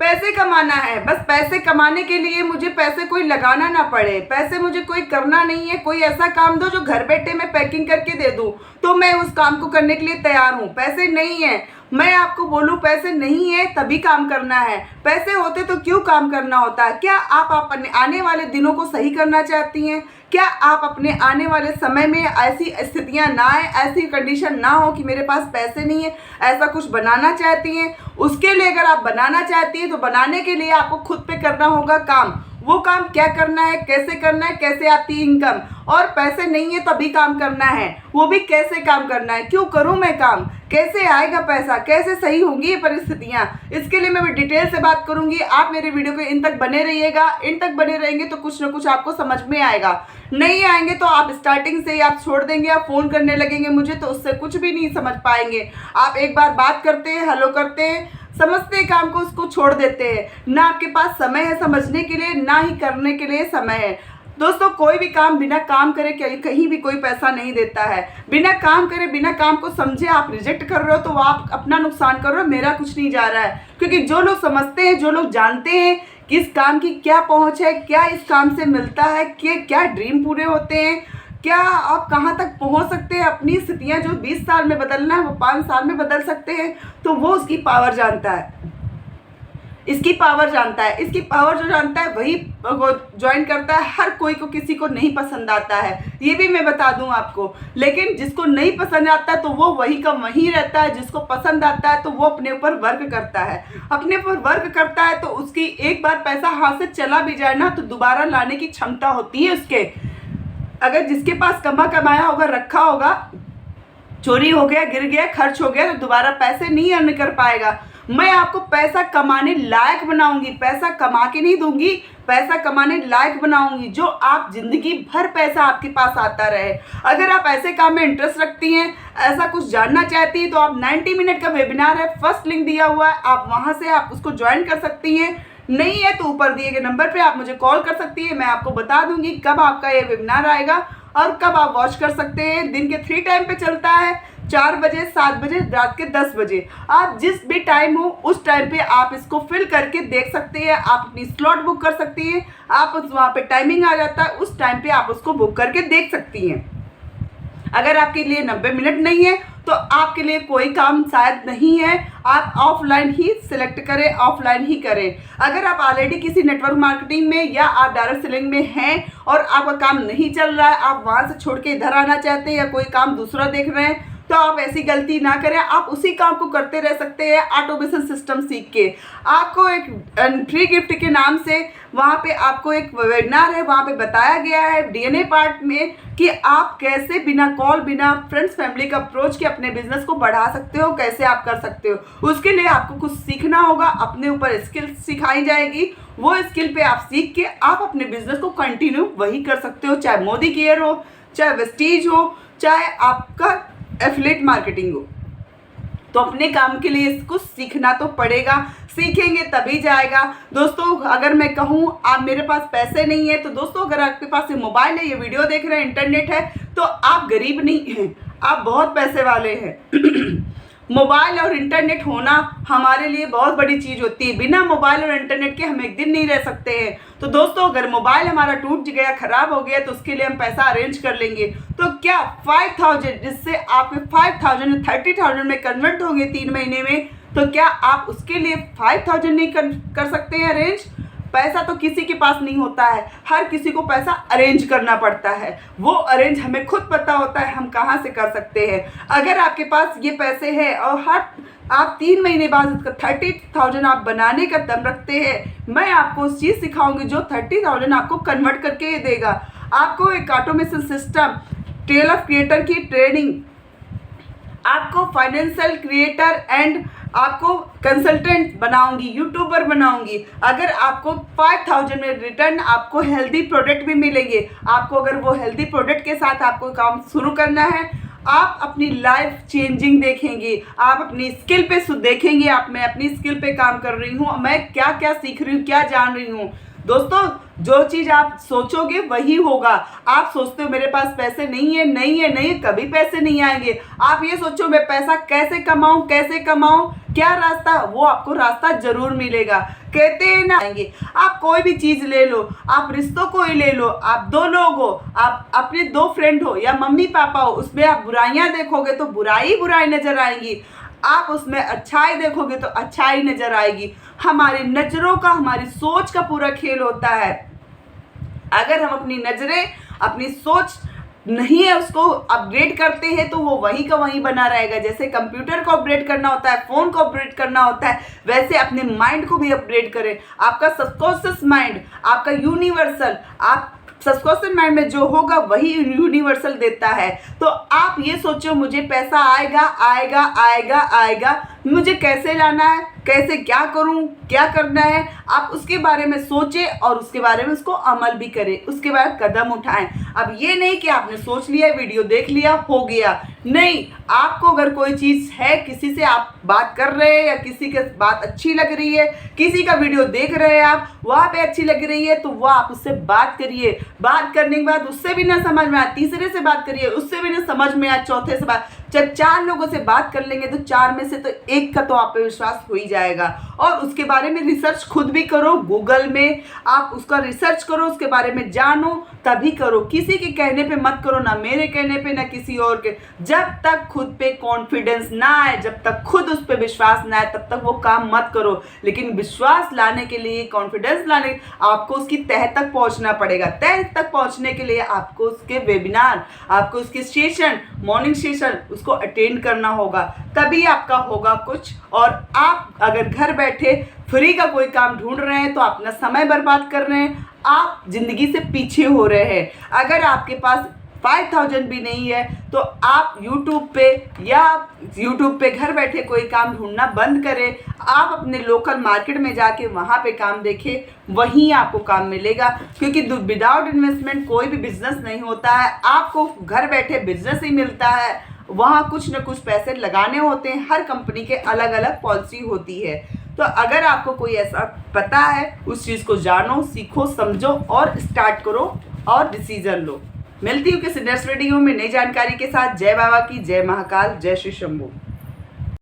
पैसे कमाना है, बस पैसे कमाने के लिए मुझे पैसे कोई लगाना ना पड़े, पैसे मुझे कोई करना नहीं है। कोई ऐसा काम दो जो घर बैठे मैं पैकिंग करके दे दूं, तो मैं उस काम को करने के लिए तैयार हूं। पैसे नहीं है, मैं आपको बोलूं पैसे नहीं है तभी काम करना है। पैसे होते तो क्यों काम करना होता है? क्या आप अपने आने वाले दिनों को सही करना चाहती हैं? क्या आप अपने आने वाले समय में ऐसी स्थितियां ना आए, ऐसी कंडीशन ना हो कि मेरे पास पैसे नहीं है, ऐसा कुछ बनाना चाहती हैं? उसके लिए अगर आप बनाना चाहती हैं तो बनाने के लिए आपको खुद पे करना होगा काम। वो काम क्या करना है, कैसे आती है इनकम, और पैसे नहीं है तभी काम करना है। वो भी कैसे काम करना है, क्यों करूं मैं काम, कैसे आएगा पैसा, कैसे सही होंगी ये परिस्थितियां, इसके लिए मैं डिटेल से बात करूंगी। आप मेरे वीडियो के इन तक बने रहिएगा। इन तक बने रहेंगे तो कुछ ना कुछ आपको समझ में आएगा। नहीं आएंगे तो आप स्टार्टिंग से ही आप छोड़ देंगे, आप फ़ोन करने लगेंगे मुझे, तो उससे कुछ भी नहीं समझ पाएंगे। आप एक बार बात करते हैं, हेलो करते हैं, समझते हैं काम को, उसको छोड़ देते हैं। ना आपके पास समय है समझने के लिए, ना ही करने के लिए समय है। दोस्तों, कोई भी काम बिना काम करे कहीं भी कोई पैसा नहीं देता है। बिना काम करे, बिना काम को समझे आप रिजेक्ट कर रहे हो तो आप अपना नुकसान कर रहे हो, मेरा कुछ नहीं जा रहा है। क्योंकि जो लोग समझते हैं, जो लोग जानते हैं कि इस काम की क्या पहुंच है, क्या इस काम से मिलता है, क्या ड्रीम पूरे होते हैं, क्या आप कहाँ तक पहुंच सकते हैं, अपनी स्थितियाँ जो 20 साल में बदलना है वो 5 साल में बदल सकते हैं, तो वो उसकी पावर जानता है, इसकी पावर जानता है। इसकी पावर जो जानता है वही ज्वाइन करता है। हर कोई को किसी को नहीं पसंद आता है, ये भी मैं बता दूं आपको। लेकिन जिसको नहीं पसंद आता है तो वो वही का वहीं रहता है, जिसको पसंद आता है तो वो अपने ऊपर वर्क करता है। अपने ऊपर वर्क करता है तो उसकी एक बार पैसा हाथ से चला भी जाए ना तो दोबारा लाने की क्षमता होती है उसके। अगर जिसके पास कमाया होगा, रखा होगा, चोरी हो गया, गिर गया, खर्च हो गया, तो दोबारा पैसे नहीं अर्न कर पाएगा। मैं आपको पैसा कमाने लायक बनाऊंगी, पैसा कमा के नहीं दूंगी, पैसा कमाने लायक बनाऊंगी, जो आप जिंदगी भर पैसा आपके पास आता रहे। अगर आप ऐसे काम में इंटरेस्ट रखती हैं, ऐसा कुछ जानना चाहती हैं, तो आप 90 मिनट का वेबिनार है, फर्स्ट लिंक दिया हुआ है, आप वहां से आप उसको ज्वाइन कर सकती हैं। नहीं है तो ऊपर दिए गए नंबर पे आप मुझे कॉल कर सकती है। मैं आपको बता दूंगी कब आपका ये वेबिनार आएगा और कब आप वॉच कर सकते हैं। दिन के 3 टाइम पे चलता है, 4 बजे, 7 बजे, रात के 10 बजे। आप जिस भी टाइम हो उस टाइम पे आप इसको फिल करके देख सकते हैं। आप अपनी स्लॉट बुक कर सकती हैं, आप वहाँ पे टाइमिंग आ जाता है, उस टाइम पे आप उसको बुक करके देख सकती हैं। अगर आपके लिए 90 मिनट नहीं है तो आपके लिए कोई काम शायद नहीं है। आप ऑफलाइन ही सिलेक्ट करें, ऑफलाइन ही करें। अगर आप ऑलरेडी किसी नेटवर्क मार्केटिंग में या आप डायरेक्ट सेलिंग में हैं और आपका काम नहीं चल रहा है, आप वहां से छोड़ के इधर आना चाहते हैं या कोई काम दूसरा देख रहे हैं, तो आप ऐसी गलती ना करें। आप उसी काम को करते रह सकते हैं ऑटोमेशन सिस्टम सीख के। आपको एक फ्री गिफ्ट के नाम से वहाँ पे आपको एक वेबिनार है, वहाँ पे बताया गया है डीएनए पार्ट में कि आप कैसे बिना कॉल, बिना फ्रेंड्स फैमिली का अप्रोच के अपने बिजनेस को बढ़ा सकते हो, कैसे आप कर सकते हो। उसके लिए आपको कुछ सीखना होगा, अपने ऊपर स्किल सिखाई जाएगी। वो स्किल पे आप सीख के आप अपने बिजनेस को कंटिन्यू वही कर सकते हो, चाहे मोदी केयर हो, चाहे वेस्टीज हो, चाहे आपका एफिलिएट मार्केटिंग हो। तो अपने काम के लिए इसको सीखना तो पड़ेगा, सीखेंगे तभी जाएगा। दोस्तों, अगर मैं कहूँ आप मेरे पास पैसे नहीं है, तो दोस्तों अगर आपके पास ये मोबाइल है, ये वीडियो देख रहे हैं, इंटरनेट है, तो आप गरीब नहीं हैं, आप बहुत पैसे वाले हैं। मोबाइल और इंटरनेट होना हमारे लिए बहुत बड़ी चीज़ होती है। बिना मोबाइल और इंटरनेट के हम एक दिन नहीं रह सकते हैं। तो दोस्तों, अगर मोबाइल हमारा टूट गया, ख़राब हो गया, तो उसके लिए हम पैसा अरेंज कर लेंगे। तो क्या 5000, जिससे आपके 5000 30,000 में कन्वर्ट होंगे 3 महीने में, तो क्या आप उसके लिए 5000 नहीं कर सकते हैं अरेंज? पैसा तो किसी के पास नहीं होता है, हर किसी को पैसा अरेंज करना पड़ता है। वो अरेंज हमें खुद पता होता है हम कहाँ से कर सकते हैं। अगर आपके पास ये पैसे हैं और आप 3 महीने बाद इसका 30,000 आप बनाने का दम रखते हैं, मैं आपको उस चीज़ सिखाऊंगी जो 30,000 आपको कन्वर्ट करके ये देगा। आपको एक automation system, tale of creator की ट्रेनिंग, आपको फाइनेंशियल क्रिएटर एंड आपको कंसल्टेंट बनाऊंगी, यूट्यूबर बनाऊंगी। अगर आपको 5000 में रिटर्न, आपको हेल्दी प्रोडक्ट भी मिलेंगे। आपको अगर वो हेल्दी प्रोडक्ट के साथ आपको काम शुरू करना है, आप अपनी लाइफ चेंजिंग देखेंगे, आप अपनी स्किल पे देखेंगे, मैं अपनी स्किल पे काम कर रही हूँ, मैं क्या क्या सीख रही हूँ, क्या जान रही हूँ। दोस्तों, जो चीज़ आप सोचोगे वही होगा। आप सोचते हो मेरे पास पैसे नहीं है, कभी पैसे नहीं आएंगे। आप ये सोचो मैं पैसा कैसे कमाऊं, क्या रास्ता, वो आपको रास्ता जरूर मिलेगा। कहते हैं ना, आप कोई भी चीज ले लो, आप रिश्तों को ही ले लो, आप दो लोग हो, आप अपने दो फ्रेंड हो या मम्मी पापा हो, उसमें आप बुराइयां देखोगे तो बुराई बुराई नजर आएंगी, आप उसमें अच्छाई देखोगे तो अच्छाई नजर आएगी। हमारी नजरों का, हमारी सोच का पूरा खेल होता है। अगर हम अपनी नजरें, अपनी सोच नहीं है उसको अपग्रेड करते हैं तो वो वही का वही बना रहेगा। जैसे कंप्यूटर को अपग्रेड करना होता है, फोन को अपग्रेड करना होता है, वैसे अपने माइंड को भी अपग्रेड करें। आपका सबकॉन्शियस माइंड, आपका यूनिवर्सल, आप सबकॉन्शियस माइंड में जो होगा वही यूनिवर्सल देता है। तो आप ये सोचो मुझे पैसा आएगा आएगा आएगा आएगा, मुझे कैसे लाना है, कैसे क्या करूं, क्या करना है, आप उसके बारे में सोचें और उसके बारे में उसको अमल भी करें, उसके बाद कदम उठाएं। अब ये नहीं कि आपने सोच लिया, वीडियो देख लिया, हो गया। नहीं, आपको अगर कोई चीज़ है, किसी से आप बात कर रहे हैं या किसी की बात अच्छी लग रही है, किसी का वीडियो देख रहे हैं आप, वहाँ पे अच्छी लग रही है तो वह आप उससे बात करिए। बात करने के बाद उससे भी ना समझ में आया, तीसरे से बात करिए, उससे भी ना समझ में आया, चौथे से बात। जब 4 लोगों से बात कर लेंगे तो 4 में से तो एक का तो आप पे विश्वास हो ही जाएगा। और उसके बारे में रिसर्च खुद भी करो, गूगल में आप उसका रिसर्च करो, उसके बारे में जानो, तभी करो। किसी के कहने पे मत करो, ना मेरे कहने पे ना किसी और के। जब तक खुद पे कॉन्फिडेंस ना आए, जब तक खुद उस पे विश्वास ना आए, तब तक वो काम मत करो। लेकिन विश्वास लाने के लिए, कॉन्फिडेंस लाने, आपको उसकी तह तक पहुंचना पड़ेगा। तह तक पहुंचने के लिए आपको उसके वेबिनार, आपको उसके सेशन, मॉर्निंग सेशन, उसको अटेंड करना होगा, तभी आपका होगा कुछ। और आप अगर घर बैठे फ्री का कोई काम ढूंढ रहे हैं तो अपना समय बर्बाद कर रहे हैं, आप जिंदगी से पीछे हो रहे हैं। अगर आपके पास 5000 भी नहीं है तो आप यूट्यूब पे घर बैठे कोई काम ढूंढना बंद करें। आप अपने लोकल मार्केट में जाके वहाँ पे काम देखें, वहीं आपको काम मिलेगा। क्योंकि विदाउट इन्वेस्टमेंट कोई भी बिजनेस नहीं होता है। आपको घर बैठे बिजनेस ही मिलता है, वहाँ कुछ न कुछ पैसे लगाने होते हैं। हर कंपनी के अलग अलग पॉलिसी होती है। तो अगर आपको कोई ऐसा पता है, उस चीज़ को जानो, सीखो, समझो और स्टार्ट करो और डिसीजन लो। मिलती हूँ किसी नेक्स्ट वीडियो में नई जानकारी के साथ। जय बाबा की, जय महाकाल, जय श्री शंभू।